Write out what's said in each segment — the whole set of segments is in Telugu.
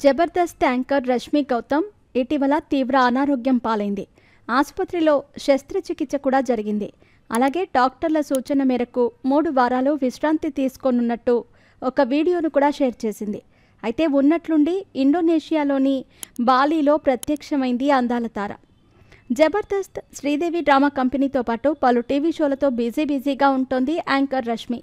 జబర్దస్త్ యాంకర్ రష్మి గౌతమ్ ఇటీవల తీవ్ర అనారోగ్యం పాలైంది. ఆసుపత్రిలో శస్త్రచికిత్స కూడా జరిగింది. అలాగే డాక్టర్ల సూచన మేరకు 3 వారాలు విశ్రాంతి తీసుకోనున్నట్టు ఒక వీడియోను కూడా షేర్ చేసింది. అయితే ఉన్నట్లుండి ఇండోనేషియాలోని బాలీలో ప్రత్యక్షమైంది అందాల తార. జబర్దస్త్, శ్రీదేవి డ్రామా కంపెనీతో పాటు పలు టీవీ షోలతో బిజీగా ఉంటోంది యాంకర్ రష్మి.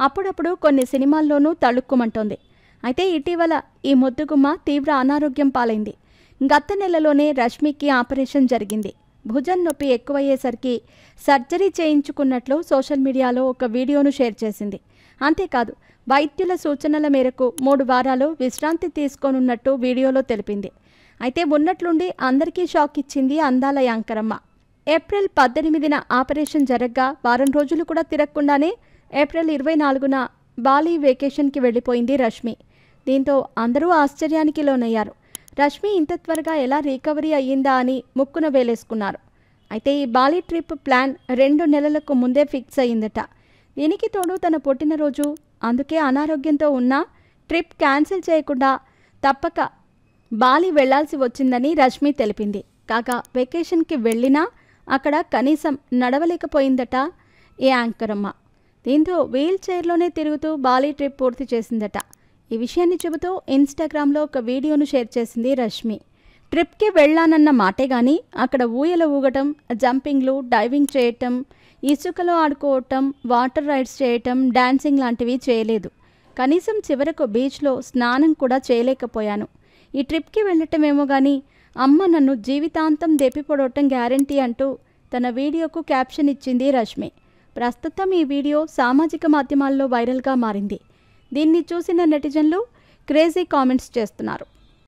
అప్పుడప్పుడు కొన్ని సినిమాల్లోనూ తళుక్కుమంటోంది. అయితే ఇటీవల ఈ ముద్దుగుమ్మ తీవ్ర అనారోగ్యం పాలైంది. గత నెలలోనే రష్మికి ఆపరేషన్ జరిగింది. భుజం నొప్పి ఎక్కువయ్యేసరికి సర్జరీ చేయించుకున్నట్లు సోషల్ మీడియాలో ఒక వీడియోను షేర్ చేసింది. అంతేకాదు, వైద్యుల సూచనల మేరకు 3 వారాలు విశ్రాంతి తీసుకోనున్నట్టు వీడియోలో తెలిపింది. అయితే ఉన్నట్లుండి అందరికీ షాక్ ఇచ్చింది అందాల యాంకరమ్మ. ఏప్రిల్ 18న ఆపరేషన్ జరగ్గా వారం రోజులు కూడా తిరగకుండానే ఏప్రిల్ 24న బాలీ వెకేషన్కి వెళ్ళిపోయింది రష్మి. దీంతో అందరూ ఆశ్చర్యానికి లోనయ్యారు. రష్మి ఇంత త్వరగా ఎలా రికవరీ అయ్యిందా అని ముక్కున వేలేసుకున్నారు. అయితే ఈ బాలీ ట్రిప్ ప్లాన్ 2 నెలలకు ముందే ఫిక్స్ అయ్యిందట. దీనికి తోడు తన పుట్టినరోజు, అందుకే అనారోగ్యంతో ఉన్నా ట్రిప్ క్యాన్సిల్ చేయకుండా తప్పక బాలీ వెళ్లాల్సి వచ్చిందని రష్మి తెలిపింది. కాగా వెకేషన్కి వెళ్ళినా అక్కడ కనీసం నడవలేకపోయిందట ఈ యాంకరమ్మ. దీంతో వీల్ చైర్లోనే తిరుగుతూ బాలీ ట్రిప్ పూర్తి చేసిందట. ఈ విషయాన్ని చెబుతూ ఇన్స్టాగ్రామ్లో ఒక వీడియోను షేర్ చేసింది రష్మి. ట్రిప్కి వెళ్ళానన్న మాటే గానీ అక్కడ ఊయల ఊగటం, జంపింగ్లు, డైవింగ్ చేయటం, ఇసుకలో ఆడుకోవటం, వాటర్ రైడ్స్ చేయటం, డాన్సింగ్ లాంటివి చేయలేదు. కనీసం చివరకు బీచ్లో స్నానం కూడా చేయలేకపోయాను. ఈ ట్రిప్కి వెళ్ళటమేమో కానీ అమ్మ నన్ను జీవితాంతం దెప్పిపొడవటం గ్యారంటీ అంటూ తన వీడియోకు క్యాప్షన్ ఇచ్చింది రష్మి. ప్రస్తుతం ఈ వీడియో సామాజిక మాధ్యమాల్లో వైరల్గా మారింది. దీన్ని చూసిన నెటిజన్లు క్రేజీ కామెంట్స్ చేస్తున్నారు.